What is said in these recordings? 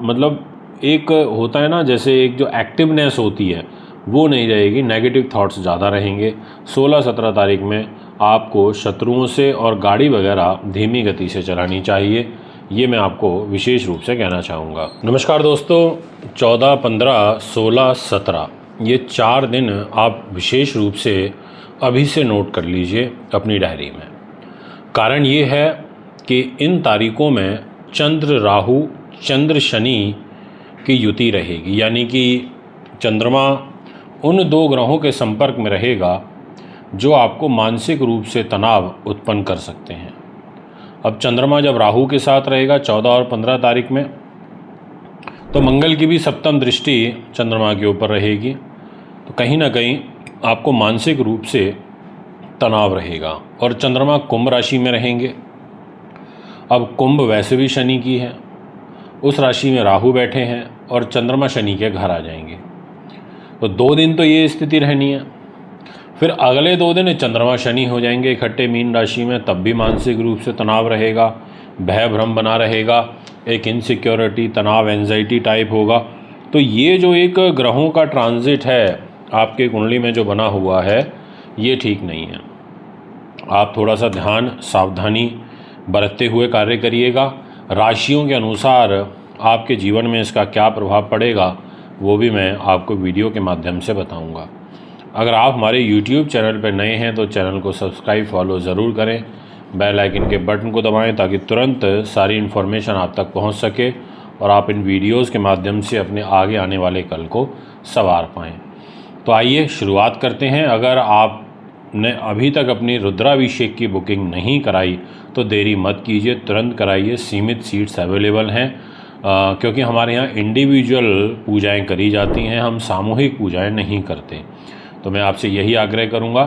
मतलब एक होता है ना, जैसे एक जो एक्टिवनेस होती है वो नहीं रहेगी, नेगेटिव थॉट्स ज़्यादा रहेंगे। 16-17 तारीख में आपको शत्रुओं से और गाड़ी वगैरह धीमी गति से चलानी चाहिए, ये मैं आपको विशेष रूप से कहना चाहूँगा। नमस्कार दोस्तों, 14, 15, 16, 17 ये 4 दिन आप विशेष रूप से अभी से नोट कर लीजिए अपनी डायरी में। कारण ये है कि इन तारीखों में चंद्र राहु चंद्र शनि की युति रहेगी, यानी कि चंद्रमा उन 2 ग्रहों के संपर्क में रहेगा जो आपको मानसिक रूप से तनाव उत्पन्न कर सकते हैं। अब चंद्रमा जब राहु के साथ रहेगा 14 और 15 तारीख में, तो मंगल की भी सप्तम दृष्टि चंद्रमा के ऊपर रहेगी, तो कहीं ना कहीं आपको मानसिक रूप से तनाव रहेगा। और चंद्रमा कुंभ राशि में रहेंगे। अब कुंभ वैसे भी शनि की है, उस राशि में राहु बैठे हैं और चंद्रमा शनि के घर आ जाएंगे, तो 2 दिन तो ये स्थिति रहनी है। फिर अगले 2 दिन चंद्रमा शनि हो जाएंगे इकट्ठे मीन राशि में, तब भी मानसिक रूप से तनाव रहेगा, भय भ्रम बना रहेगा, एक इनसिक्योरिटी, तनाव, एंजाइटी टाइप होगा। तो ये जो एक ग्रहों का ट्रांजिट है आपके कुंडली में जो बना हुआ है, ये ठीक नहीं है। आप थोड़ा सा ध्यान सावधानी बरतते हुए कार्य करिएगा। राशियों के अनुसार आपके जीवन में इसका क्या प्रभाव पड़ेगा वो भी मैं आपको वीडियो के माध्यम से बताऊंगा। अगर आप हमारे YouTube चैनल पर नए हैं तो चैनल को सब्सक्राइब फॉलो ज़रूर करें, बेल आइकन के बटन को दबाएं ताकि तुरंत सारी इन्फॉर्मेशन आप तक पहुंच सके और आप इन वीडियोस के माध्यम से अपने आगे आने वाले कल को संवार पाएँ। तो आइए शुरुआत करते हैं। अगर आपने अभी तक अपनी रुद्राभिषेक की बुकिंग नहीं कराई तो देरी मत कीजिए, तुरंत कराइए, सीमित सीट्स अवेलेबल हैं। क्योंकि हमारे यहाँ इंडिविजुअल पूजाएं करी जाती हैं, हम सामूहिक पूजाएं नहीं करते। तो मैं आपसे यही आग्रह करूँगा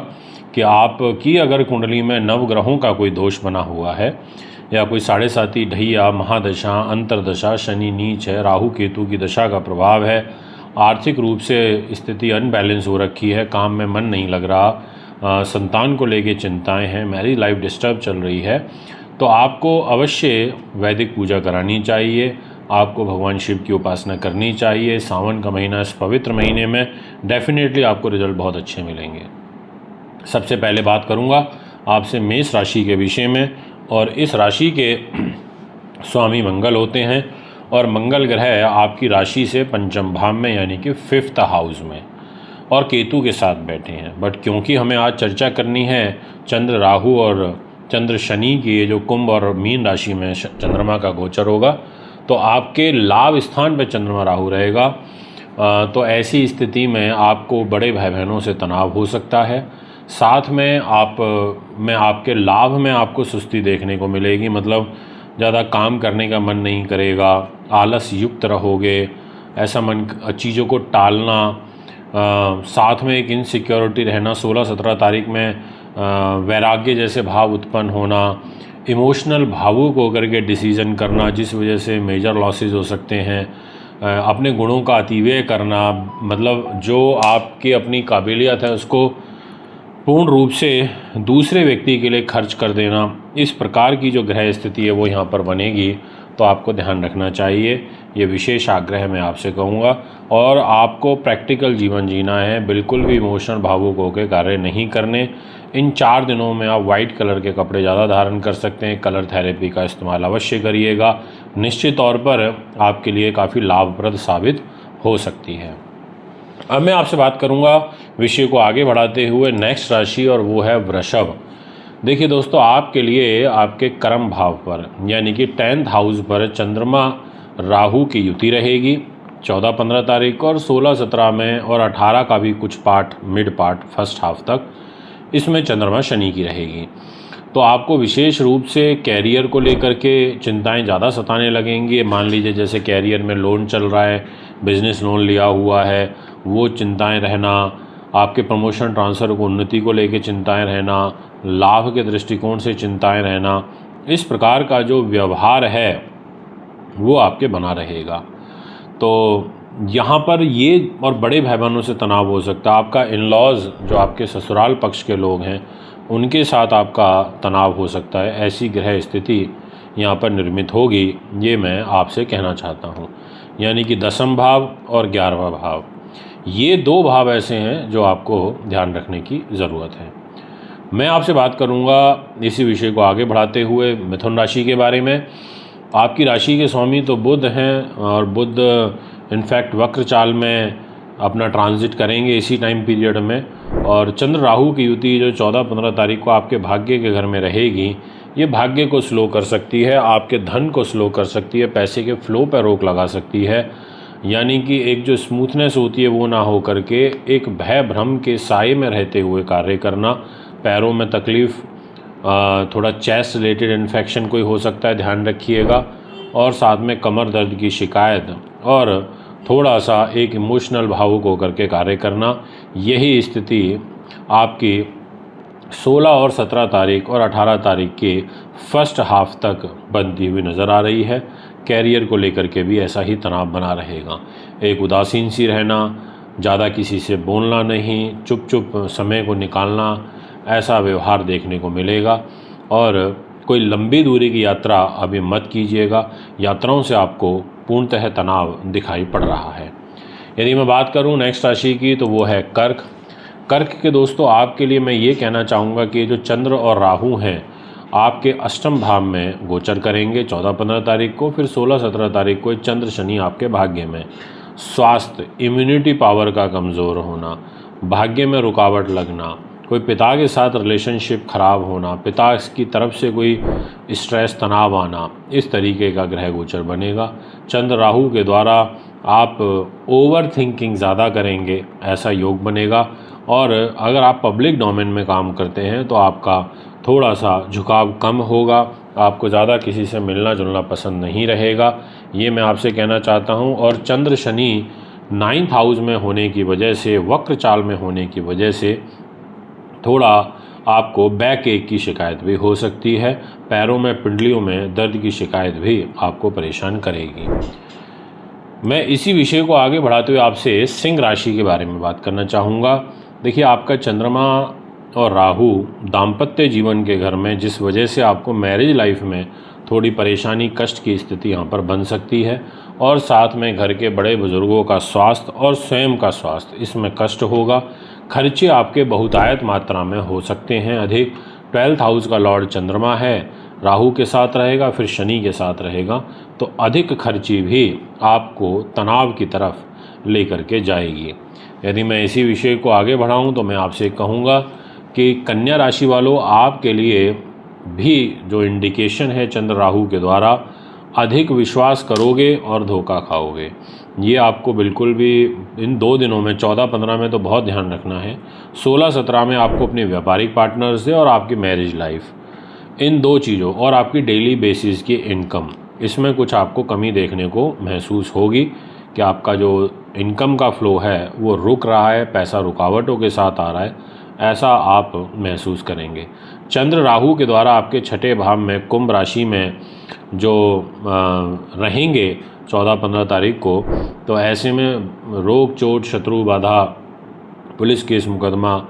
कि आपकी अगर कुंडली में नवग्रहों का कोई दोष बना हुआ है या कोई 7.5 ढैया, महादशा, अंतरदशा, शनि नीच है, राहु केतु की दशा का प्रभाव है, आर्थिक रूप से स्थिति अनबैलेंस हो रखी है, काम में मन नहीं लग रहा, संतान को लेके चिंताएं हैं, मैरिज लाइफ डिस्टर्ब चल रही है, तो आपको अवश्य वैदिक पूजा करानी चाहिए। आपको भगवान शिव की उपासना करनी चाहिए। सावन का महीना, इस पवित्र महीने में डेफिनेटली आपको रिजल्ट बहुत अच्छे मिलेंगे। सबसे पहले बात करूंगा आपसे मेष राशि के विषय में, और इस राशि के स्वामी मंगल होते हैं और मंगल ग्रह आपकी राशि से पंचम भाव में यानी कि 5th हाउस में और केतु के साथ बैठे हैं। बट क्योंकि हमें आज चर्चा करनी है चंद्र राहु और चंद्र शनि की, ये जो कुंभ और मीन राशि में चंद्रमा का गोचर होगा, तो आपके लाभ स्थान पर चंद्रमा राहु रहेगा। तो ऐसी स्थिति में आपको बड़े भाई बहनों से तनाव हो सकता है। साथ में आपके लाभ में आपको सुस्ती देखने को मिलेगी, मतलब ज़्यादा काम करने का मन नहीं करेगा, आलस युक्त रहोगे, ऐसा मन, चीज़ों को टालना, साथ में एक इनसिक्योरिटी रहना, 16-17 तारीख में वैराग्य जैसे भाव उत्पन्न होना, इमोशनल भावुक होकर के डिसीज़न करना जिस वजह से मेजर लॉसेस हो सकते हैं, अपने गुणों का अतिव्यय करना, मतलब जो आपकी अपनी काबिलियत है उसको पूर्ण रूप से दूसरे व्यक्ति के लिए खर्च कर देना, इस प्रकार की जो ग्रह स्थिति है वो यहाँ पर बनेगी। तो आपको ध्यान रखना चाहिए, ये विशेष आग्रह मैं आपसे कहूँगा। और आपको प्रैक्टिकल जीवन जीना है, बिल्कुल भी इमोशनल भावुक होकर कार्य नहीं करने। इन 4 दिनों में आप वाइट कलर के कपड़े ज़्यादा धारण कर सकते हैं। कलर थेरेपी का इस्तेमाल अवश्य करिएगा, निश्चित तौर पर आपके लिए काफ़ी लाभप्रद साबित हो सकती है। अब मैं आपसे बात करूंगा विषय को आगे बढ़ाते हुए नेक्स्ट राशि, और वो है वृषभ। देखिए दोस्तों, आपके लिए आपके कर्म भाव पर यानी कि 10th हाउस पर चंद्रमा राहु की युति रहेगी 14-15 तारीख को, और 16-17 में और 18 का भी कुछ part, mid part, first half तक इसमें चंद्रमा शनि की रहेगी। तो आपको विशेष रूप से कैरियर को लेकर के चिंताएं ज़्यादा सताने लगेंगी। मान लीजिए जैसे कैरियर में लोन चल रहा है, बिजनेस लोन लिया हुआ है, वो चिंताएं रहना, आपके प्रमोशन ट्रांसफ़र को, उन्नति को लेकर चिंताएं रहना, लाभ के दृष्टिकोण से चिंताएं रहना, इस प्रकार का जो व्यवहार है वो आपके बना रहेगा। तो यहाँ पर ये और बड़े भाई बहनों से तनाव हो सकता है। आपका इन-लॉज़ जो आपके ससुराल पक्ष के लोग हैं उनके साथ आपका तनाव हो सकता है। ऐसी ग्रह स्थिति यहाँ पर निर्मित होगी, ये मैं आपसे कहना चाहता हूँ। यानी कि 10वां भाव और 11वां भाव, ये दो भाव ऐसे हैं जो आपको ध्यान रखने की ज़रूरत है। मैं आपसे बात करूंगा इसी विषय को आगे बढ़ाते हुए मिथुन राशि के बारे में। आपकी राशि के स्वामी तो बुध हैं और बुध इनफैक्ट वक्र चाल में अपना ट्रांजिट करेंगे इसी टाइम पीरियड में। और चंद्र राहु की युति जो 14-15 तारीख को आपके भाग्य के घर में रहेगी, ये भाग्य को स्लो कर सकती है, आपके धन को स्लो कर सकती है, पैसे के फ्लो पर रोक लगा सकती है। यानी कि एक जो स्मूथनेस होती है वो ना हो करके एक भय भ्रम के साए में रहते हुए कार्य करना, पैरों में तकलीफ़, थोड़ा चेस्ट रिलेटेड इन्फेक्शन कोई हो सकता है, ध्यान रखिएगा। और साथ में कमर दर्द की शिकायत और थोड़ा सा एक इमोशनल भावुक होकर के कार्य करना, यही स्थिति आपकी 16 और 17 तारीख और 18 तारीख के फर्स्ट हाफ तक बनती हुई नज़र आ रही है। कैरियर को लेकर के भी ऐसा ही तनाव बना रहेगा। एक उदासीन सी रहना, ज़्यादा किसी से बोलना नहीं, चुप चुप समय को निकालना, ऐसा व्यवहार देखने को मिलेगा। और कोई लंबी दूरी की यात्रा अभी मत कीजिएगा, यात्राओं से आपको पूर्णतः तनाव दिखाई पड़ रहा है। यदि मैं बात करूं नेक्स्ट राशि की तो वो है कर्क। कर्क के दोस्तों, आपके लिए मैं ये कहना चाहूँगा कि जो चंद्र और राहु हैं आपके अष्टम भाव में गोचर करेंगे 14-15 तारीख को, फिर 16-17 तारीख को चंद्र शनि आपके भाग्य में। स्वास्थ्य, इम्यूनिटी पावर का कमज़ोर होना, भाग्य में रुकावट लगना, कोई पिता के साथ रिलेशनशिप ख़राब होना, पिता की तरफ से कोई स्ट्रेस तनाव आना, इस तरीके का ग्रह गोचर बनेगा। चंद्र राहु के द्वारा आप ओवर थिंकिंग ज़्यादा करेंगे, ऐसा योग बनेगा। और अगर आप पब्लिक डोमेन में काम करते हैं तो आपका थोड़ा सा झुकाव कम होगा, आपको ज़्यादा किसी से मिलना जुलना पसंद नहीं रहेगा, ये मैं आपसे कहना चाहता हूँ। और चंद्र शनि 9th हाउस में होने की वजह से, वक्र चाल में होने की वजह से थोड़ा आपको बैक एक की शिकायत भी हो सकती है, पैरों में पिंडलियों में दर्द की शिकायत भी आपको परेशान करेगी। मैं इसी विषय को आगे बढ़ाते हुए आपसे सिंह राशि के बारे में बात करना चाहूँगा। देखिए, आपका चंद्रमा और राहु दाम्पत्य जीवन के घर में, जिस वजह से आपको मैरिज लाइफ में थोड़ी परेशानी कष्ट की स्थिति यहाँ पर बन सकती है। और साथ में घर के बड़े बुजुर्गों का स्वास्थ्य और स्वयं का स्वास्थ्य, इसमें कष्ट होगा। खर्चे आपके बहुतायत मात्रा में हो सकते हैं अधिक। 12th हाउस का लॉर्ड चंद्रमा है, राहु के साथ रहेगा, फिर शनि के साथ रहेगा, तो अधिक खर्ची भी आपको तनाव की तरफ लेकर के जाएगी। यदि मैं इसी विषय को आगे बढ़ाऊं तो मैं आपसे कहूँगा कि कन्या राशि वालों, आपके लिए भी जो इंडिकेशन है चंद्र राहु के द्वारा, अधिक विश्वास करोगे और धोखा खाओगे। ये आपको बिल्कुल भी इन 2 दिनों में, 14-15 में तो बहुत ध्यान रखना है। 16-17 में आपको अपने व्यापारिक पार्टनर से और आपकी मैरिज लाइफ, इन 2 चीज़ों और आपकी डेली बेसिस की इनकम, इसमें कुछ आपको कमी देखने को महसूस होगी कि आपका जो इनकम का फ्लो है वो रुक रहा है, पैसा रुकावटों के साथ आ रहा है, ऐसा आप महसूस करेंगे। चंद्र राहु के द्वारा आपके 6ठे भाव में कुंभ राशि में जो रहेंगे 14-15 तारीख को, तो ऐसे में रोग चोट शत्रु बाधा, पुलिस केस मुकदमा,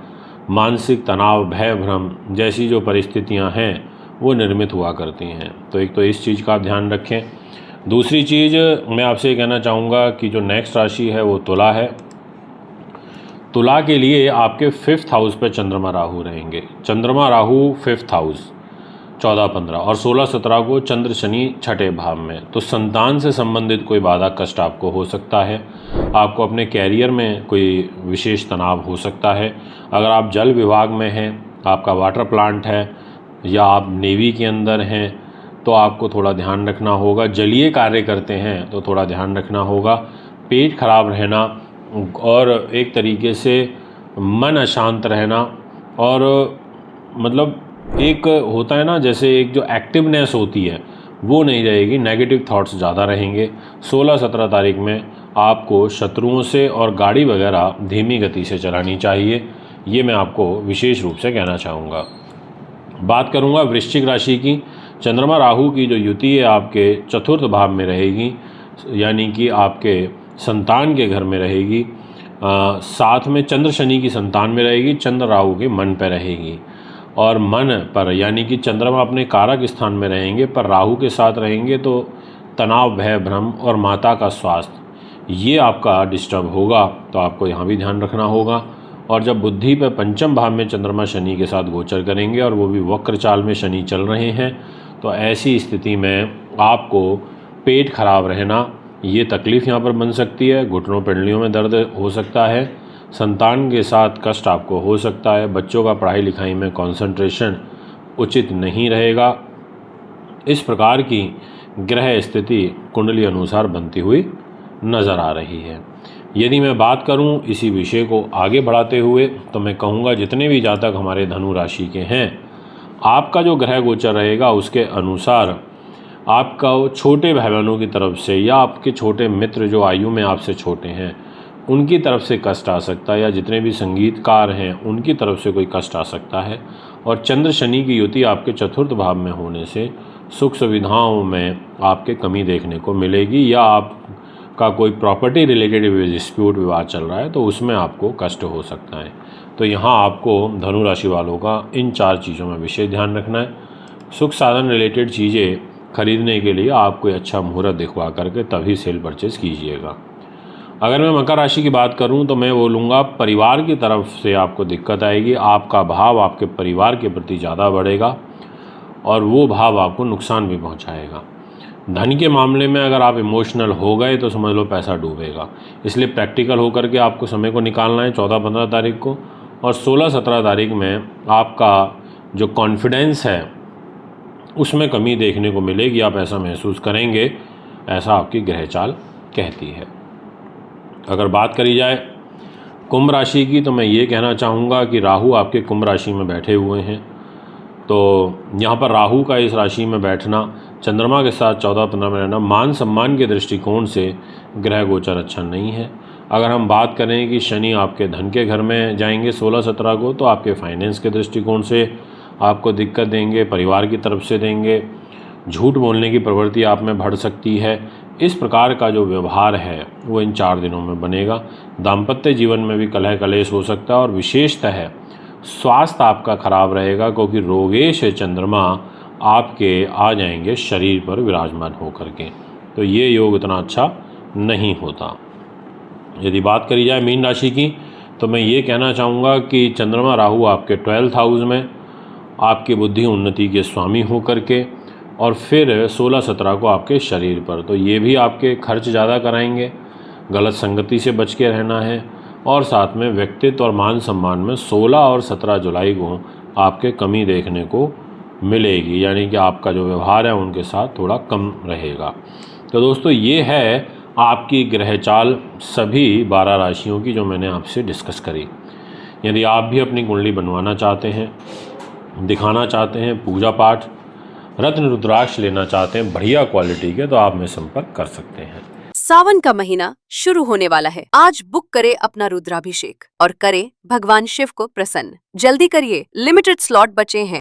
मानसिक तनाव, भय भ्रम जैसी जो परिस्थितियां हैं वो निर्मित हुआ करती हैं। तो एक तो इस चीज़ का आप ध्यान रखें। दूसरी चीज़ मैं आपसे ये कहना चाहूँगा कि जो नेक्स्ट राशि है वो तुला है। तुला के लिए आपके 5th हाउस पे चंद्रमा राहु रहेंगे। चंद्रमा राहु 5th हाउस 14-15 और 16-17 को चंद्र शनि 6ठे भाव में। तो संतान से संबंधित कोई बाधा कष्ट आपको हो सकता है, आपको अपने कैरियर में कोई विशेष तनाव हो सकता है। अगर आप जल विभाग में हैं, आपका वाटर प्लांट है या आप नेवी के अंदर हैं तो आपको थोड़ा ध्यान रखना होगा। जलीय कार्य करते हैं तो थोड़ा ध्यान रखना होगा। पेट खराब रहना और एक तरीके से मन अशांत रहना, और मतलब एक होता है ना, जैसे एक जो एक्टिवनेस होती है वो नहीं रहेगी, नेगेटिव थॉट्स ज़्यादा रहेंगे। 16-17 तारीख में आपको शत्रुओं से और गाड़ी वगैरह धीमी गति से चलानी चाहिए, ये मैं आपको विशेष रूप से कहना चाहूँगा। बात करूँगा वृश्चिक राशि की। चंद्रमा राहु की जो युति है आपके 4th भाव में रहेगी, यानी कि आपके संतान के घर में रहेगी। साथ में चंद्र शनि की संतान में रहेगी, चंद्र राहु के मन पर रहेगी। और मन पर, यानी कि चंद्रमा अपने कारक स्थान में रहेंगे पर राहु के साथ रहेंगे तो तनाव, भय, भ्रम और माता का स्वास्थ्य ये आपका डिस्टर्ब होगा, तो आपको यहाँ भी ध्यान रखना होगा। और जब बुद्धि पर पंचम भाव में चंद्रमा शनि के साथ गोचर करेंगे और वो भी वक्र चाल में शनि चल रहे हैं, तो ऐसी स्थिति में आपको पेट खराब रहना ये तकलीफ़ यहाँ पर बन सकती है। घुटनों पिंडलियों में दर्द हो सकता है, संतान के साथ कष्ट आपको हो सकता है, बच्चों का पढ़ाई लिखाई में कंसंट्रेशन उचित नहीं रहेगा। इस प्रकार की ग्रह स्थिति कुंडली अनुसार बनती हुई नज़र आ रही है। यदि मैं बात करूं इसी विषय को आगे बढ़ाते हुए, तो मैं कहूँगा जितने भी जातक हमारे धनु राशि के हैं, आपका जो ग्रह गोचर रहेगा उसके अनुसार आपका वो छोटे भाई बहनों की तरफ से या आपके छोटे मित्र जो आयु में आपसे छोटे हैं उनकी तरफ से कष्ट आ सकता है, या जितने भी संगीतकार हैं उनकी तरफ से कोई कष्ट आ सकता है। और चंद्र शनि की युति आपके चतुर्थ भाव में होने से सुख सुविधाओं में आपके कमी देखने को मिलेगी, या आपका कोई प्रॉपर्टी रिलेटेड डिस्प्यूट विवाद चल रहा है तो उसमें आपको कष्ट हो सकता है। तो यहाँ आपको धनु राशि वालों का इन 4 चीज़ों में विशेष ध्यान रखना है। सुख साधन रिलेटेड चीज़ें खरीदने के लिए आपको अच्छा मुहूर्त दिखवा करके तभी सेल परचेज़ कीजिएगा। अगर मैं मकर राशि की बात करूं तो मैं बोलूँगा परिवार की तरफ से आपको दिक्कत आएगी। आपका भाव आपके परिवार के प्रति ज़्यादा बढ़ेगा और वो भाव आपको नुकसान भी पहुंचाएगा। धन के मामले में अगर आप इमोशनल हो गए तो समझ लो पैसा डूबेगा, इसलिए प्रैक्टिकल होकर के आपको समय को निकालना है 14-15 तारीख को। और 16-17 तारीख में आपका जो कॉन्फिडेंस है उसमें कमी देखने को मिलेगी, आप ऐसा महसूस करेंगे, ऐसा आपकी ग्रह चाल कहती है। अगर बात करी जाए कुंभ राशि की, तो मैं ये कहना चाहूँगा कि राहु आपके कुंभ राशि में बैठे हुए हैं, तो यहाँ पर राहु का इस राशि में बैठना, चंद्रमा के साथ 14-15 में रहना मान सम्मान के दृष्टिकोण से ग्रह गोचर अच्छा नहीं है। अगर हम बात करें कि शनि आपके धन के घर में जाएंगे 16-17 को, तो आपके फाइनेंस के दृष्टिकोण से आपको दिक्कत देंगे, परिवार की तरफ से देंगे, झूठ बोलने की प्रवृत्ति आप में बढ़ सकती है। इस प्रकार का जो व्यवहार है वो इन 4 दिनों में बनेगा। दाम्पत्य जीवन में भी कलह कलेश हो सकता है और विशेषतः स्वास्थ्य आपका खराब रहेगा, क्योंकि रोगेश चंद्रमा आपके आ जाएंगे शरीर पर विराजमान होकर के, तो ये योग इतना अच्छा नहीं होता। यदि बात करी जाए मीन राशि की, तो मैं ये कहना चाहूँगा कि चंद्रमा राहु आपके 12th हाउस में आपकी बुद्धि उन्नति के स्वामी होकर के, और फिर 16-17 को आपके शरीर पर, तो ये भी आपके खर्च ज़्यादा कराएंगे। गलत संगति से बच के रहना है, और साथ में व्यक्तित्व और मान सम्मान में 16 और 17 जुलाई को आपके कमी देखने को मिलेगी, यानी कि आपका जो व्यवहार है उनके साथ थोड़ा कम रहेगा। तो दोस्तों ये है आपकी ग्रह चाल सभी 12 राशियों की जो मैंने आपसे डिस्कस करी। यदि आप भी अपनी कुंडली बनवाना चाहते हैं, दिखाना चाहते हैं, पूजा पाठ रत्न रुद्राक्ष लेना चाहते हैं बढ़िया क्वालिटी के, तो आप में संपर्क कर सकते हैं। सावन का महीना शुरू होने वाला है। आज बुक करें अपना रुद्राभिषेक और करें भगवान शिव को प्रसन्न। जल्दी करिए, लिमिटेड स्लॉट बचे हैं।